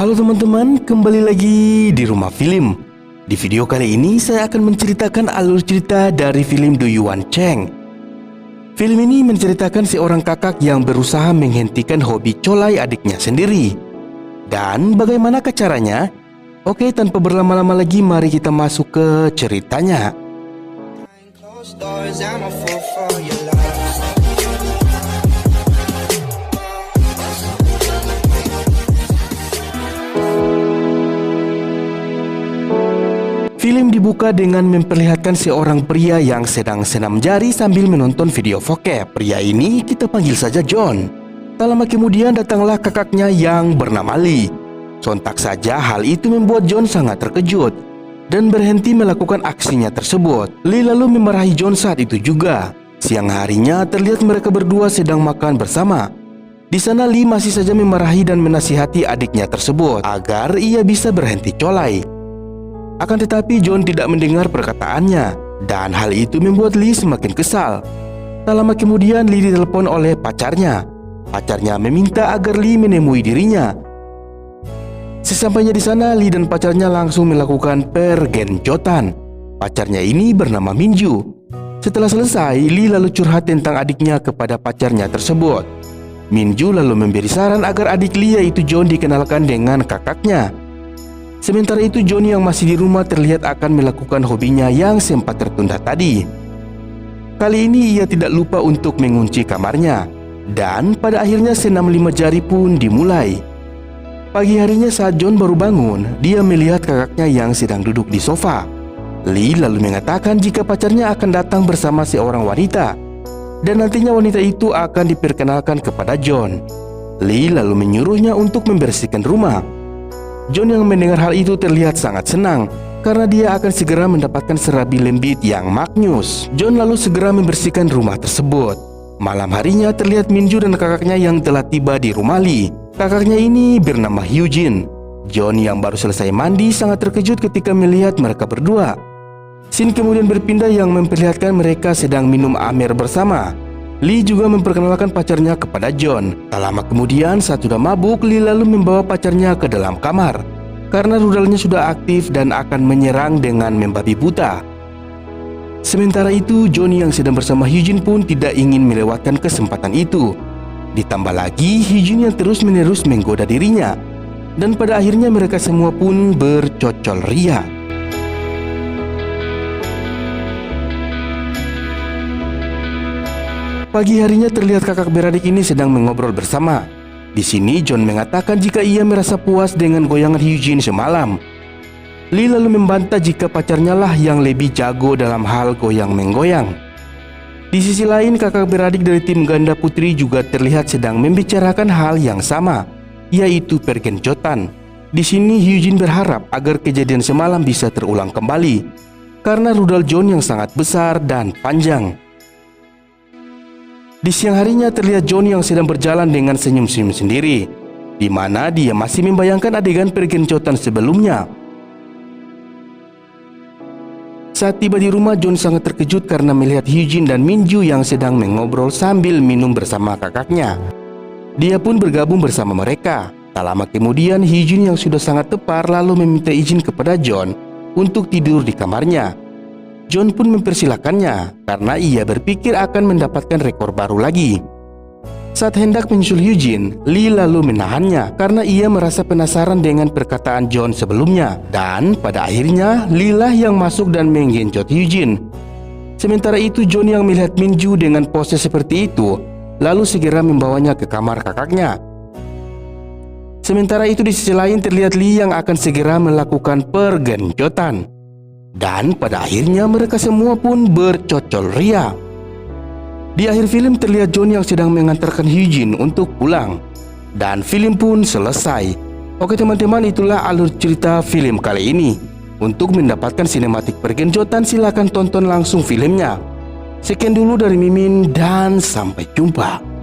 Halo teman-teman, kembali lagi di Rumah Film. Di video kali ini saya akan menceritakan alur cerita dari film Duyuan Cheng. Film ini menceritakan seorang kakak yang berusaha menghentikan hobi colai adiknya sendiri. Dan bagaimana caranya? Oke, tanpa berlama-lama lagi mari kita masuk ke ceritanya. Film dibuka dengan memperlihatkan seorang pria yang sedang senam jari sambil menonton video bokep. Pria ini kita panggil saja John. Tak lama kemudian datanglah kakaknya yang bernama Lee. Sontak saja hal itu membuat John sangat terkejut dan berhenti melakukan aksinya tersebut. Lee lalu memarahi John saat itu juga. Siang harinya terlihat mereka berdua sedang makan bersama. Di sana Lee masih saja memarahi dan menasihati adiknya tersebut agar ia bisa berhenti colai. Akan tetapi John tidak mendengar perkataannya, dan hal itu membuat Lee semakin kesal. Tak lama kemudian Lee ditelepon oleh pacarnya. Pacarnya meminta agar Lee menemui dirinya. Sesampainya di sana, Lee dan pacarnya langsung melakukan pergenjotan. Pacarnya ini bernama Minju. Setelah selesai, Lee lalu curhat tentang adiknya kepada pacarnya tersebut. Minju lalu memberi saran agar adik Lee yaitu John dikenalkan dengan kakaknya. Sementara itu John yang masih di rumah terlihat akan melakukan hobinya yang sempat tertunda tadi. Kali ini ia tidak lupa untuk mengunci kamarnya. Dan pada akhirnya senam 5 jari pun dimulai. Pagi harinya saat John baru bangun, dia melihat kakaknya yang sedang duduk di sofa. Lee lalu mengatakan jika pacarnya akan datang bersama seorang wanita, dan nantinya wanita itu akan diperkenalkan kepada John. Lee lalu menyuruhnya untuk membersihkan rumah. John yang mendengar hal itu terlihat sangat senang karena dia akan segera mendapatkan serabi lembit yang maknyus. John lalu segera membersihkan rumah tersebut. Malam harinya terlihat Minju dan kakaknya yang telah tiba di rumah Lee. Kakaknya ini bernama Hyujin. John yang baru selesai mandi sangat terkejut ketika melihat mereka berdua. Scene kemudian berpindah yang memperlihatkan mereka sedang minum amer bersama. Lee juga memperkenalkan pacarnya kepada John. Tak lama kemudian saat sudah mabuk, Lee lalu membawa pacarnya ke dalam kamar karena rudalnya sudah aktif dan akan menyerang dengan membabi buta. Sementara itu John yang sedang bersama Hyujin pun tidak ingin melewatkan kesempatan itu. Ditambah lagi Hyujin yang terus-menerus menggoda dirinya. Dan pada akhirnya mereka semua pun bercocol ria. Pagi harinya terlihat kakak beradik ini sedang mengobrol bersama. Di sini John mengatakan jika ia merasa puas dengan goyangan Hyujin semalam. Lee lalu membantah jika pacarnya lah yang lebih jago dalam hal goyang-menggoyang. Di sisi lain kakak beradik dari tim ganda putri juga terlihat sedang membicarakan hal yang sama, yaitu pergenjotan. Di sini Hyujin berharap agar kejadian semalam bisa terulang kembali karena rudal John yang sangat besar dan panjang. Di siang harinya terlihat John yang sedang berjalan dengan senyum-senyum sendiri, di mana dia masih membayangkan adegan pergenjotan sebelumnya. Saat tiba di rumah, John sangat terkejut karena melihat Hyujin dan Minju yang sedang mengobrol sambil minum bersama kakaknya. Dia pun bergabung bersama mereka. Tak lama kemudian Hyujin yang sudah sangat tepar lalu meminta izin kepada John untuk tidur di kamarnya. John pun mempersilahkannya karena ia berpikir akan mendapatkan rekor baru lagi. Saat hendak menyusul Hyujin, Lee lalu menahannya karena ia merasa penasaran dengan perkataan John sebelumnya. Dan pada akhirnya Lee lah yang masuk dan menggenjot Hyujin. Sementara itu John yang melihat Minju dengan pose seperti itu lalu segera membawanya ke kamar kakaknya. Sementara itu di sisi lain terlihat Lee yang akan segera melakukan pergenjotan. Dan pada akhirnya mereka semua pun bercocol ria. Di akhir film terlihat John yang sedang mengantarkan Hyujin untuk pulang. Dan film pun selesai. Oke teman-teman, itulah alur cerita film kali ini. Untuk mendapatkan sinematik pergenjotan silahkan tonton langsung filmnya. Sekian dulu dari Mimin dan sampai jumpa.